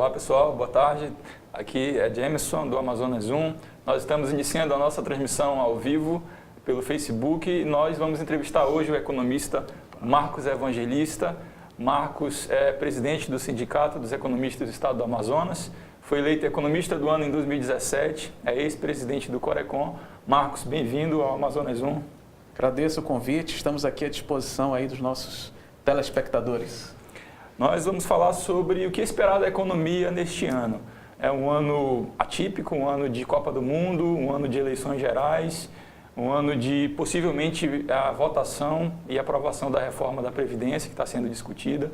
Olá pessoal, boa tarde. Aqui é Jameson do Amazonas Zoom. Nós estamos iniciando a nossa transmissão ao vivo pelo Facebook e nós vamos entrevistar hoje o economista Marcos Evangelista. Marcos é presidente do Sindicato dos Economistas do Estado do Amazonas, foi eleito economista do ano em 2017, é ex-presidente do Corecon. Marcos, bem-vindo ao Amazonas Zoom. Agradeço o convite, estamos aqui à disposição aí dos nossos telespectadores. Nós vamos falar sobre o que esperar da economia neste ano. É um ano atípico, um ano de Copa do Mundo, um ano de eleições gerais, um ano de possivelmente a votação e aprovação da reforma da Previdência que está sendo discutida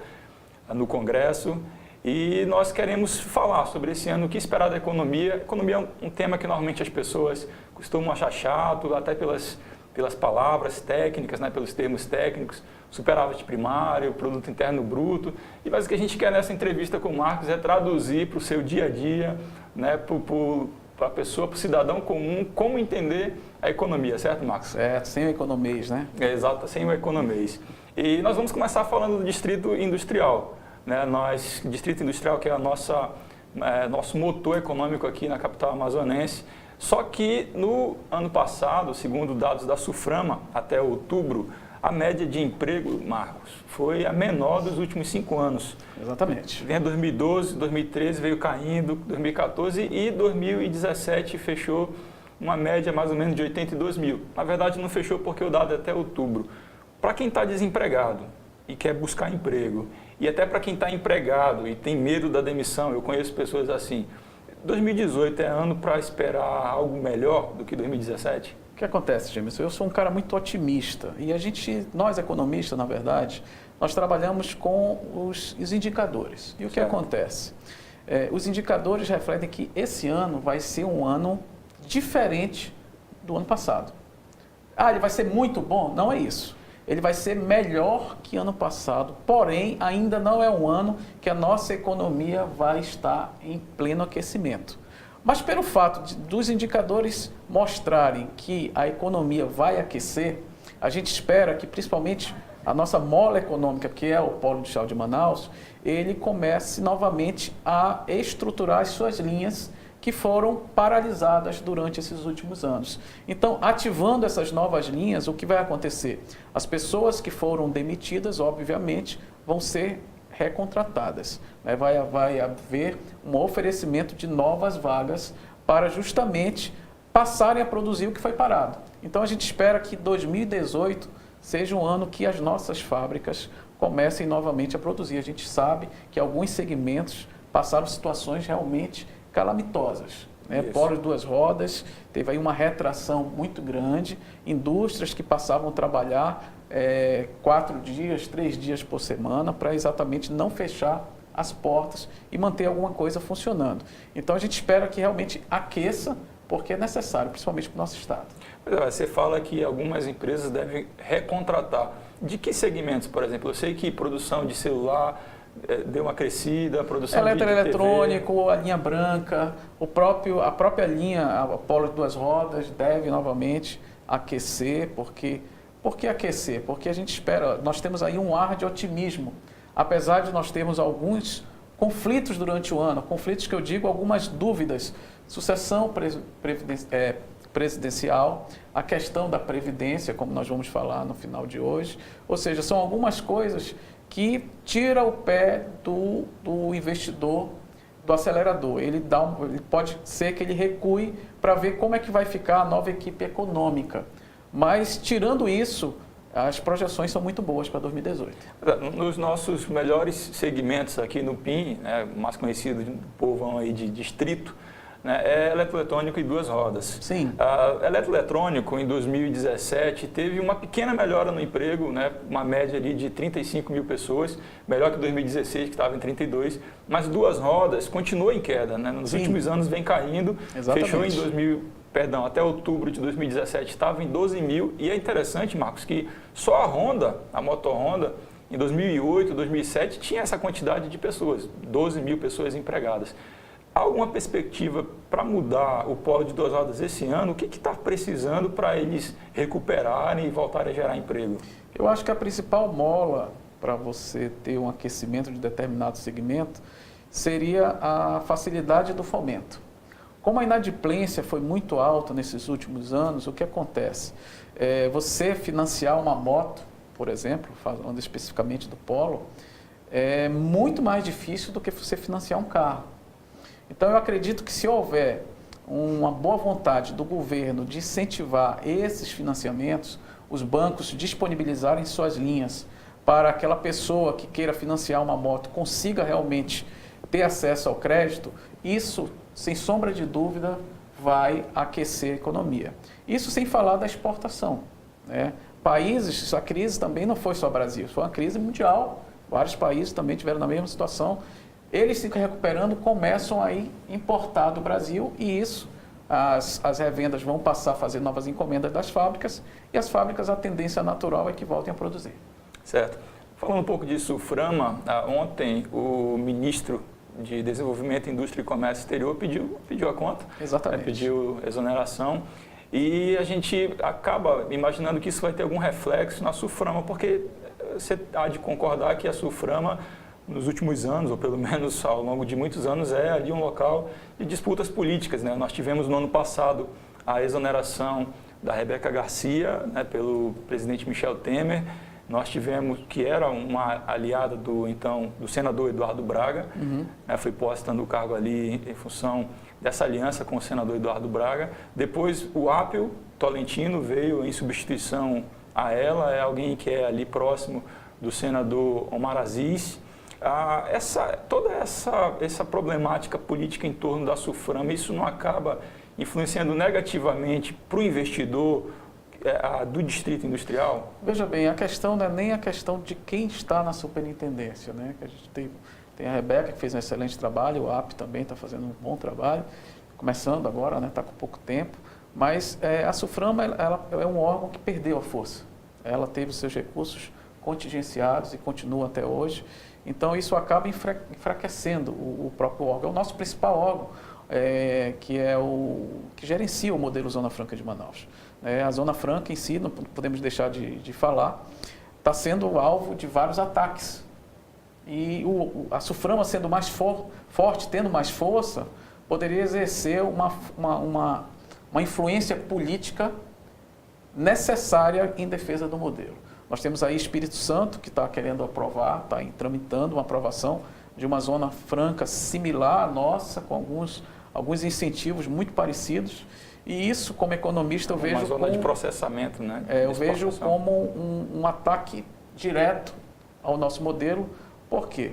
no Congresso. E nós queremos falar sobre esse ano, o que esperar da economia. A economia é um tema que normalmente as pessoas costumam achar chato, até pelas palavras técnicas, né, pelos termos técnicos, superávit primário, produto interno bruto. E mas o que a gente quer nessa entrevista com o Marcos é traduzir para o seu dia a dia, né, para a pessoa, para o cidadão comum, como entender a economia, certo, Marcos? Certo, sem o economês, né? Exato, sem o economês. E nós vamos começar falando do Distrito Industrial, né? Distrito Industrial que é nosso motor econômico aqui na capital amazonense. Só que no ano passado, segundo dados da Suframa, até outubro, a média de emprego, Marcos, foi a menor dos últimos 5 anos. Exatamente. Em 2012, 2013 veio caindo, 2014 e 2017 fechou uma média mais ou menos de 82 mil. Na verdade não fechou porque o dado é até outubro. Para quem está desempregado e quer buscar emprego, e até para quem está empregado e tem medo da demissão, eu conheço pessoas assim, 2018 é ano para esperar algo melhor do que 2017? O que acontece, Jameson? Eu sou um cara muito otimista e nós economistas, na verdade, nós trabalhamos com os indicadores. E o que acontece? Os indicadores refletem que esse ano vai ser um ano diferente do ano passado. Ele vai ser muito bom? Não é isso. Ele vai ser melhor que ano passado, porém ainda não é um ano que a nossa economia vai estar em pleno aquecimento. Mas pelo fato dos indicadores mostrarem que a economia vai aquecer, a gente espera que principalmente a nossa mola econômica, que é o Polo Industrial de Manaus, ele comece novamente a estruturar as suas linhas que foram paralisadas durante esses últimos anos. Então, ativando essas novas linhas, o que vai acontecer? As pessoas que foram demitidas, obviamente, vão ser recontratadas. Vai haver um oferecimento de novas vagas para justamente passarem a produzir o que foi parado. Então, a gente espera que 2018 seja um ano que as nossas fábricas comecem novamente a produzir. A gente sabe que alguns segmentos passaram situações realmente calamitosas. Polo de duas rodas, teve aí uma retração muito grande, indústrias que passavam a trabalhar 4 dias, 3 dias por semana para exatamente não fechar as portas e manter alguma coisa funcionando. Então a gente espera que realmente aqueça, porque é necessário, principalmente para o nosso estado. Você fala que algumas empresas devem recontratar. De que segmentos, por exemplo? Eu sei que produção de celular deu uma crescida, a produção de eletroeletrônico, a linha branca, a própria linha, a Polo de duas rodas deve novamente aquecer. Por que aquecer? Porque a gente espera, nós temos aí um ar de otimismo, apesar de nós termos alguns conflitos durante o ano, conflitos que eu digo, algumas dúvidas, sucessão presidencial, a questão da Previdência, como nós vamos falar no final de hoje, ou seja, são algumas coisas que tira o pé do investidor do acelerador. Ele pode ser que ele recue para ver como é que vai ficar a nova equipe econômica. Mas, tirando isso, as projeções são muito boas para 2018. Nos nossos melhores segmentos aqui no PIN, mais conhecido do povão aí de distrito, é eletroeletrônico e duas rodas. Sim. Eletroeletrônico, em 2017, teve uma pequena melhora no emprego, uma média ali de 35 mil pessoas, melhor que 2016, que estava em 32, mas duas rodas continua em queda. Nos últimos anos vem caindo, fechou em até outubro de 2017 estava em 12 mil, e é interessante, Marcos, que só a Honda, a Moto Honda, em 2008, 2007, tinha essa quantidade de pessoas, 12 mil pessoas empregadas. Há alguma perspectiva para mudar o polo de duas rodas esse ano? O que está precisando para eles recuperarem e voltarem a gerar emprego? Eu acho que a principal mola para você ter um aquecimento de determinado segmento, seria a facilidade do fomento. Como a inadimplência foi muito alta nesses últimos anos, o que acontece? Você financiar uma moto, por exemplo, falando especificamente do Polo, é muito mais difícil do que você financiar um carro. Então, eu acredito que se houver uma boa vontade do governo de incentivar esses financiamentos, os bancos disponibilizarem suas linhas para aquela pessoa que queira financiar uma moto consiga realmente ter acesso ao crédito, isso, sem sombra de dúvida, vai aquecer a economia. Isso sem falar da exportação, né? Países, a crise também não foi só Brasil, foi uma crise mundial. Vários países também tiveram na mesma situação. Eles se recuperando, começam a importar do Brasil e isso, as revendas vão passar a fazer novas encomendas das fábricas e as fábricas, a tendência natural é que voltem a produzir. Certo. Falando um pouco disso, Frama, ontem o ministro de Desenvolvimento, Indústria e Comércio Exterior pediu a conta. Exatamente. Pediu exoneração. E a gente acaba imaginando que isso vai ter algum reflexo na Suframa, porque você há de concordar que a Suframa, nos últimos anos, ou pelo menos ao longo de muitos anos, é ali um local de disputas políticas, né? Nós tivemos no ano passado a exoneração da Rebeca Garcia, né, pelo presidente Michel Temer. Nós tivemos, que era uma aliada do senador Eduardo Braga, né, foi posta no cargo ali em função dessa aliança com o senador Eduardo Braga. Depois o Apio Tolentino veio em substituição a ela, é alguém que é ali próximo do senador Omar Aziz. Toda essa problemática política em torno da Suframa, isso não acaba influenciando negativamente para o investidor do distrito industrial? Veja bem, a questão não é nem a questão de quem está na superintendência, né? Que a gente tem a Rebeca, que fez um excelente trabalho, o AP também está fazendo um bom trabalho, começando agora, né? Está com pouco tempo, mas a Suframa ela é um órgão que perdeu a força. Ela teve os seus recursos contingenciados e continua até hoje, então isso acaba enfraquecendo o próprio órgão. É o nosso principal órgão, que gerencia o modelo Zona Franca de Manaus. A Zona Franca em si, não podemos deixar de falar, está sendo alvo de vários ataques. E a Suframa sendo mais forte, tendo mais força, poderia exercer uma influência política necessária em defesa do modelo. Nós temos aí Espírito Santo, que está querendo aprovar, está tramitando uma aprovação de uma Zona Franca similar à nossa, com alguns incentivos muito parecidos. E isso, como economista, eu vejo uma zona de processamento, né? Eu vejo como um ataque direto ao nosso modelo. Por quê?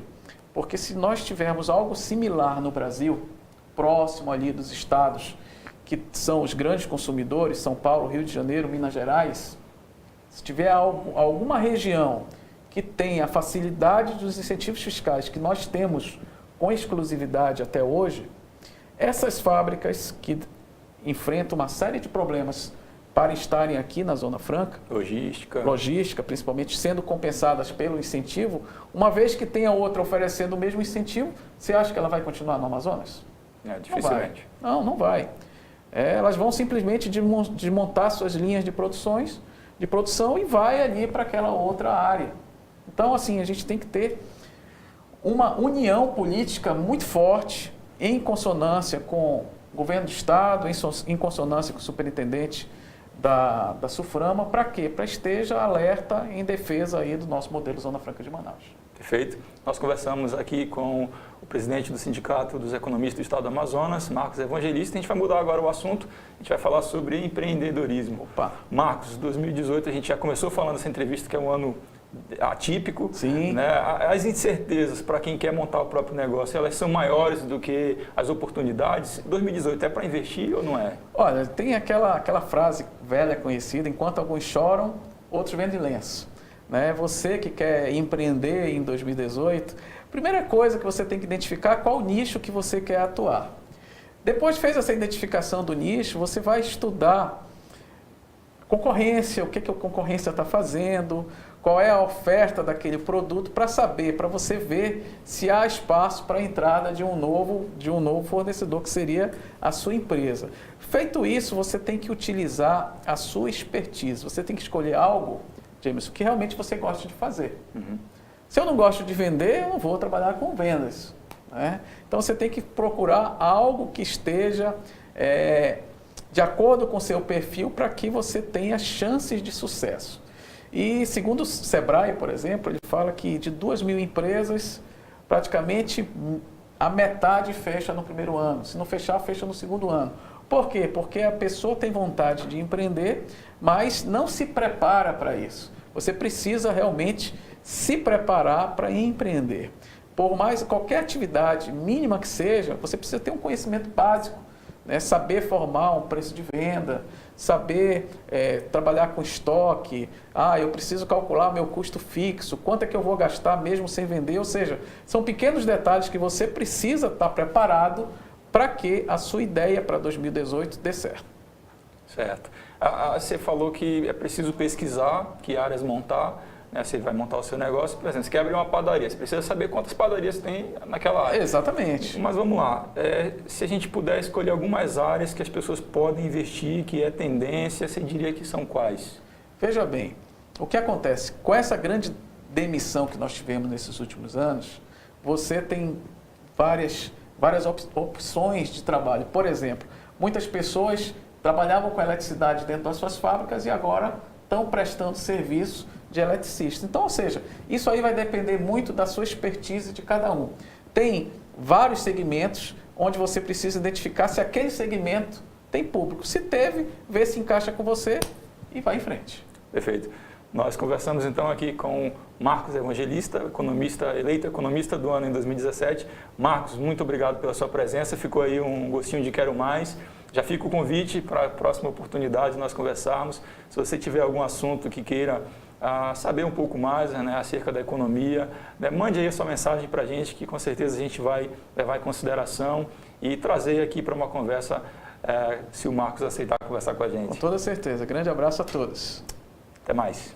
Porque se nós tivermos algo similar no Brasil, próximo ali dos estados que são os grandes consumidores, São Paulo, Rio de Janeiro, Minas Gerais, se tiver alguma região que tenha a facilidade dos incentivos fiscais que nós temos com exclusividade até hoje, essas fábricas que enfrentam uma série de problemas para estarem aqui na Zona Franca, logística, principalmente sendo compensadas pelo incentivo, uma vez que tenha outra oferecendo o mesmo incentivo, você acha que ela vai continuar no Amazonas? Dificilmente. Não vai. Elas vão simplesmente desmontar suas linhas de produção e vai ali para aquela outra área. Então, assim, a gente tem que ter uma união política muito forte, em consonância com o governo do Estado, em consonância com o superintendente da Suframa, para quê? Para esteja alerta em defesa aí do nosso modelo Zona Franca de Manaus. Perfeito. Nós conversamos aqui com o presidente do Sindicato dos Economistas do Estado do Amazonas, Marcos Evangelista. A gente vai mudar agora o assunto, a gente vai falar sobre empreendedorismo. Opa. Marcos, 2018, a gente já começou falando nessa entrevista que é um ano atípico. Sim. Né? As incertezas para quem quer montar o próprio negócio, elas são maiores do que as oportunidades. 2018 é para investir ou não é? Olha, tem aquela frase velha conhecida, enquanto alguns choram, outros vendem lenço. Né? Você que quer empreender em 2018, primeira coisa que você tem que identificar qual nicho que você quer atuar. Depois fez essa identificação do nicho, você vai estudar concorrência, o que a concorrência está fazendo, qual é a oferta daquele produto para saber, para você ver se há espaço para a entrada de um novo fornecedor, que seria a sua empresa. Feito isso, você tem que utilizar a sua expertise, você tem que escolher algo, James, que realmente você gosta de fazer. Se eu não gosto de vender, eu não vou trabalhar com vendas. né? Então você tem que procurar algo que esteja de acordo com o seu perfil para que você tenha chances de sucesso. E segundo o Sebrae, por exemplo, ele fala que de 2.000 empresas, praticamente a metade fecha no primeiro ano. Se não fechar, fecha no segundo ano. Por quê? Porque a pessoa tem vontade de empreender, mas não se prepara para isso. Você precisa realmente se preparar para empreender. Por mais qualquer atividade mínima que seja, você precisa ter um conhecimento básico, né? Saber formar um preço de venda, saber trabalhar com estoque, eu preciso calcular meu custo fixo, quanto é que eu vou gastar mesmo sem vender, ou seja, são pequenos detalhes que você precisa estar preparado para que a sua ideia para 2018 dê certo. Certo. Você falou que é preciso pesquisar que áreas montar, né? Você vai montar o seu negócio, por exemplo, você quer abrir uma padaria, você precisa saber quantas padarias tem naquela área. Exatamente. Mas vamos lá, se a gente puder escolher algumas áreas que as pessoas podem investir, que é tendência, você diria que são quais? Veja bem, o que acontece? Com essa grande demissão que nós tivemos nesses últimos anos, você tem várias opções de trabalho. Por exemplo, muitas pessoas trabalhavam com eletricidade dentro das suas fábricas e agora estão prestando serviço de eletricista. Então, ou seja, isso aí vai depender muito da sua expertise de cada um. Tem vários segmentos onde você precisa identificar se aquele segmento tem público. Se teve, vê se encaixa com você e vai em frente. Perfeito. Nós conversamos então aqui com Marcos Evangelista, eleito economista do ano em 2017. Marcos, muito obrigado pela sua presença. Ficou aí um gostinho de quero mais. Já fica o convite para a próxima oportunidade nós conversarmos. Se você tiver algum assunto que queira saber um pouco mais, né, acerca da economia, né, mande aí a sua mensagem para a gente, que com certeza a gente vai levar em consideração e trazer aqui para uma conversa, se o Marcos aceitar conversar com a gente. Com toda certeza. Grande abraço a todos. Até mais.